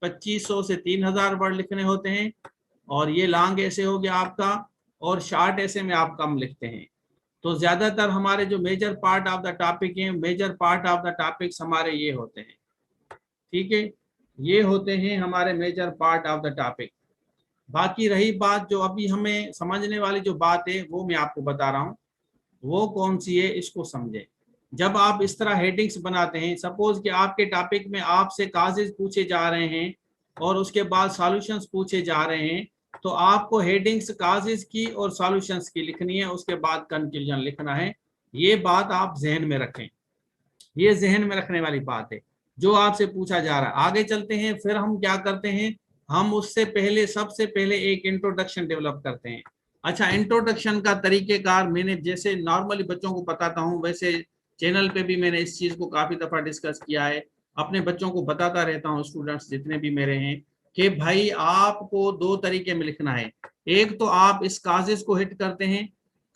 2500 से 3000 वर्ड लिखने होते हैं, और ये लॉन्ग ऐसे हो गया आपका, और शॉर्ट ऐसे में आप कम लिखते हैं। तो ज्यादातर हमारे जो major part of the topic है, major part of the topics हमारे ये होते हैं, ठीक है, ये होते हैं हमारे major part of the topic. बाकी रही बात जो अभी हमें समझने वाली जो बात है वो मैं आपको बता रहा हूँ, वो कौन सी है, इसको समझे। जब आप इस तरह हेडिंग्स बनाते हैं, सपोज कि आपके टॉपिक में आपसे काजेज पूछे जा रहे हैं और उसके बाद सॉल्यूशंस पूछे जा रहे हैं, तो आपको हेडिंग्स काजेज की और सॉल्यूशंस की लिखनी है, उसके बाद कंक्लूजन लिखना है। ये बात आप जहन में रखें, ये जहन में रखने वाली बात है जो आपसे पूछा जा रहा है। आगे चलते हैं, फिर हम क्या करते हैं, हम उससे पहले सबसे पहले एक इंट्रोडक्शन डेवलप करते हैं। अच्छा, इंट्रोडक्शन का तरीकेकार मैंने जैसे नॉर्मली बच्चों को बताता हूँ, वैसे चैनल पे भी मैंने इस चीज को काफी दफा डिस्कस किया है, अपने बच्चों को बताता रहता हूँ, स्टूडेंट्स जितने भी मेरे हैं, कि भाई आपको दो तरीके में लिखना है। एक तो आप इस काजेज को हिट करते हैं,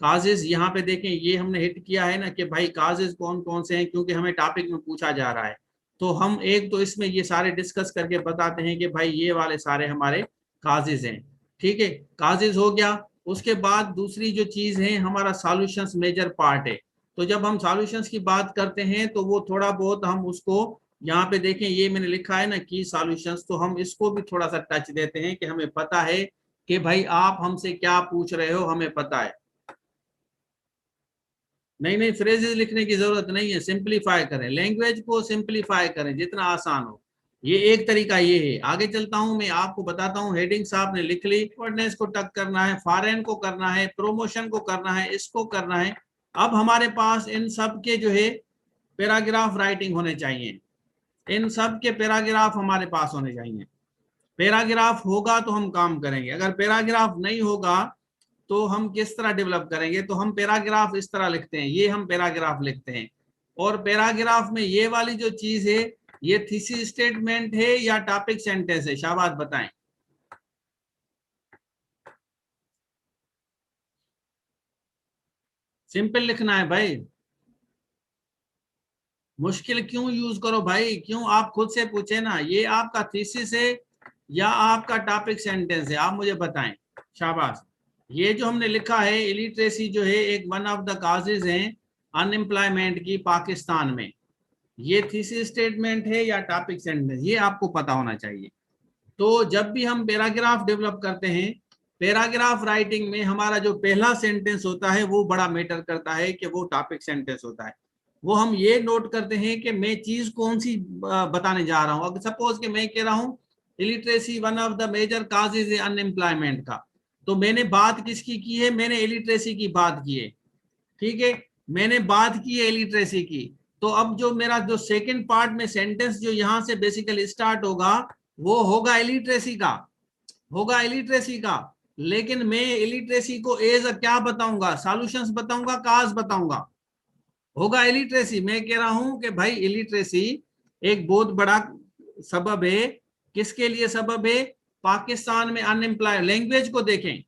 काजेज यहाँ पे देखें, ये हमने हिट किया है ना कि भाई काजेज कौन कौन से हैं, क्योंकि हमें टॉपिक में पूछा जा रहा है। तो हम एक तो इसमें ये सारे डिस्कस करके बताते हैं कि भाई ये वाले सारे हमारे काजेज हैं, ठीक है, काजेज हो गया। उसके बाद दूसरी जो चीज है हमारा सॉल्यूशंस मेजर पार्ट है। तो जब हम सॉल्यूशंस की बात करते हैं तो वो थोड़ा बहुत हम उसको यहाँ पे देखें, ये मैंने लिखा है ना की सॉल्यूशंस, तो हम इसको भी थोड़ा सा टच देते हैं कि हमें पता है कि भाई आप हमसे क्या पूछ रहे हो, हमें पता है। नहीं नहीं, फ्रेजेस लिखने की जरूरत नहीं है, सिंप्लीफाई करें, लैंग्वेज को सिंप्लीफाई करें जितना आसान हो, ये एक तरीका ये है। आगे चलता हूं, मैं आपको बताता हूं, हेडिंग्स आपने लिख ली, वर्डनेस को टक करना है, फॉरेन को करना है, प्रमोशन को करना है, इसको करना है। अब हमारे पास इन सब के जो है पैराग्राफ राइटिंग होने चाहिए, इन सब के पैराग्राफ हमारे पास होने चाहिए। पैराग्राफ होगा तो हम काम करेंगे, अगर पैराग्राफ नहीं होगा तो हम किस तरह डेवलप करेंगे। तो हम पैराग्राफ इस तरह लिखते हैं, ये हम पैराग्राफ लिखते हैं, और पैराग्राफ में ये वाली जो चीज है, ये थीसिस स्टेटमेंट है या टॉपिक सेंटेंस है, शाबाश बताएं। सिंपल लिखना है भाई, मुश्किल क्यों यूज करो भाई, क्यों, आप खुद से पूछे ना, ये आपका थीसिस है या आपका टॉपिक सेंटेंस है, आप मुझे बताएं, शाबाश। ये जो हमने लिखा है, इलिटरेसी जो है एक वन ऑफ द काजेज है अनएम्प्लॉयमेंट की पाकिस्तान में, ये थीसिस स्टेटमेंट है या टॉपिक सेंटेंस, ये आपको पता होना चाहिए। तो जब भी हम पैराग्राफ डेवलप करते हैं, पैराग्राफ राइटिंग में हमारा जो पहला सेंटेंस होता है वो बड़ा मैटर करता है कि वो टॉपिक सेंटेंस होता है। वो हम ये नोट करते हैं कि मैं चीज कौन सी बताने जा रहा हूं। अगर सपोज कि मैं कह रहा हूं illiteracy one of the major causes है अनएम्प्लॉयमेंट का, तो मैंने बात किसकी की है, मैंने इलिटरेसी की बात की है, ठीक है, मैंने बात की है इलिटरेसी की। तो अब जो मेरा जो सेकंड पार्ट में सेंटेंस जो यहां से बेसिकली स्टार्ट होगा, वो होगा इलिटरेसी का, होगा इलिटरेसी का। लेकिन मैं इलिटरेसी को एज क्या बताऊंगा, सॉल्यूशंस बताऊंगा, काज बताऊंगा, होगा इलिटरेसी। मैं कह रहा हूं कि भाई इलिटरेसी एक बहुत बड़ा सबब है, किसके लिए सबब है, पाकिस्तान में अनएम्प्लॉय। लैंग्वेज को देखें,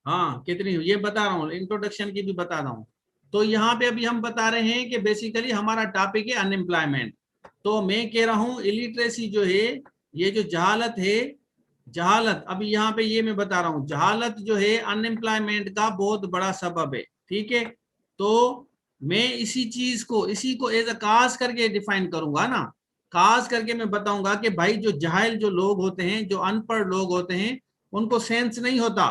हाँ कितनी, ये बता रहा हूँ, इंट्रोडक्शन की भी बता रहा हूँ। तो यहाँ पे अभी हम बता रहे हैं कि बेसिकली हमारा टॉपिक है अनएम्प्लॉयमेंट। तो मैं कह रहा हूँ इलिटरेसी जो है, ये जो जहालत है, जहालत, अभी यहाँ पे ये मैं बता रहा हूँ, जहालत जो है अनएम्प्लॉयमेंट का बहुत बड़ा सबब है, ठीक है। तो मैं इसी चीज को, इसी को एज अ काज करके डिफाइन करूंगा ना, काज करके मैं बताऊंगा कि भाई जो जाहिल जो लोग होते हैं, जो अनपढ़ लोग होते हैं, उनको सेंस नहीं होता,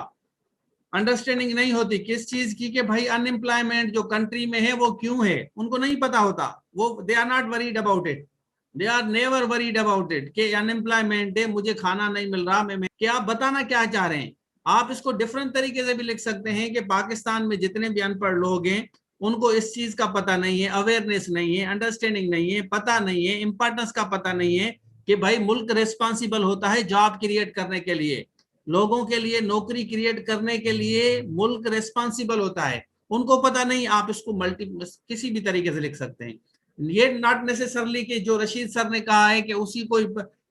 अंडरस्टैंडिंग नहीं होती किस चीज की, कि भाई अनएम्प्लॉयमेंट जो कंट्री में है वो क्यों है, उनको नहीं पता होता, वो they are not worried about it, they are never worried about it कि अनएम्प्लॉयमेंट है, मुझे खाना नहीं मिल रहा, मैं कि आप बताना क्या चाह रहे हैं। आप इसको डिफरेंट तरीके से भी लिख सकते हैं कि पाकिस्तान में जितने भी अनपढ़ लोग हैं उनको इस चीज का पता नहीं है, अवेयरनेस नहीं है, अंडरस्टैंडिंग नहीं है, पता नहीं है, इंपॉर्टेंस का पता नहीं है कि भाई मुल्क रिस्पॉन्सिबल होता है जॉब क्रिएट करने के लिए, लोगों के लिए नौकरी क्रिएट करने के लिए मुल्क रिस्पॉन्सिबल होता है, उनको पता नहीं। आप इसको मल्टी किसी भी तरीके से लिख सकते हैं, ये नॉट नेसेसरली कि जो रशीद सर ने कहा है कि उसी को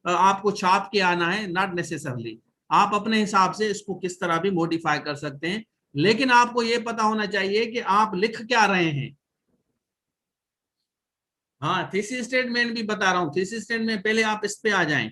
आपको छाप के आना है, नॉट नेसेसरली, आप अपने हिसाब से इसको किस तरह भी मॉडिफाई कर सकते हैं। लेकिन आपको ये पता होना चाहिए कि आप लिख क्या रहे हैं। हाँ, थीसिस स्टेटमेंट भी बता रहा हूँ। थीसिस स्टेटमेंट पहले आप इस पे आ जाएं।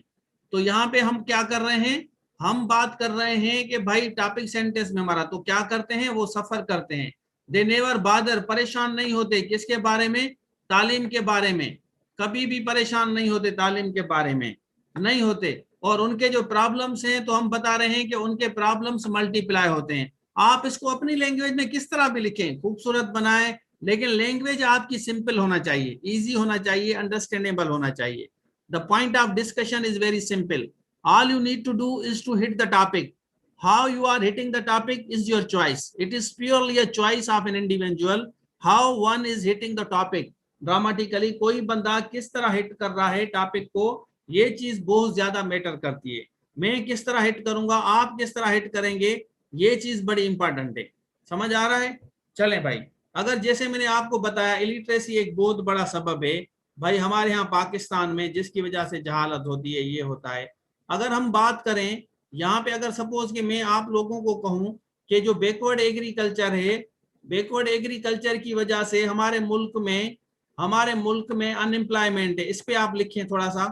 तो यहाँ पे हम क्या कर रहे हैं, हम बात कर रहे हैं कि भाई टॉपिक सेंटेंस में हमारा तो क्या करते हैं, वो सफर करते हैं। दे नेवर बादर, परेशान नहीं होते किसके बारे में, तालीम के बारे में। कभी भी परेशान नहीं होते तालीम के बारे में, नहीं होते। और उनके जो प्रॉब्लम्स हैं तो हम बता रहे हैं कि उनके प्रॉब्लम्स मल्टीप्लाई होते हैं। आप इसको अपनी लैंग्वेज में किस तरह भी लिखें, खूबसूरत बनाएं, लेकिन लैंग्वेज आपकी सिंपल होना चाहिए, इजी होना चाहिए, अंडरस्टैंडेबल होना चाहिए। The point of discussion is very simple. All you need to do is to hit the topic. How you are hitting the topic is your choice, it is purely a choice of an individual how one is hitting the topic. Dramatically कोई बंदा किस तरह hit कर रहा है topic को, ये चीज बहुत ज्यादा मैटर करती है। मैं किस तरह हिट करूंगा, आप किस तरह हिट करेंगे, ये चीज बड़ी इंपॉर्टेंट है। समझ आ रहा है? चलें भाई, अगर जैसे मैंने आपको बताया इलिटरेसी एक बहुत बड़ा सबब है भाई हमारे यहाँ पाकिस्तान में, जिसकी वजह से जहालत होती है, ये होता है। अगर हम बात करें यहाँ पे, अगर सपोज कि मैं आप लोगों को कहूँ कि जो बैकवर्ड एग्रीकल्चर है, बैकवर्ड एग्रीकल्चर की वजह से हमारे मुल्क में अनएम्प्लॉयमेंट है, इस पे आप लिखें थोड़ा सा।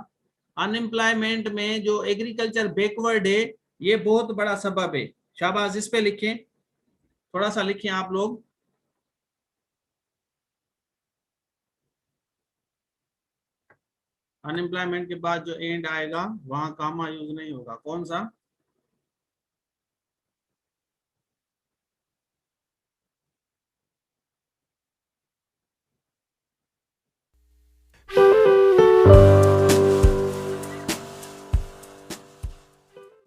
अनएम्प्लॉयमेंट में जो एग्रीकल्चर बैकवर्ड है, ये बहुत बड़ा सबब है। शाबाश, इस पे लिखें, थोड़ा सा लिखें आप लोग। अनएम्प्लॉयमेंट के बाद जो एंड आएगा वहां कामा यूज नहीं होगा, कौन सा?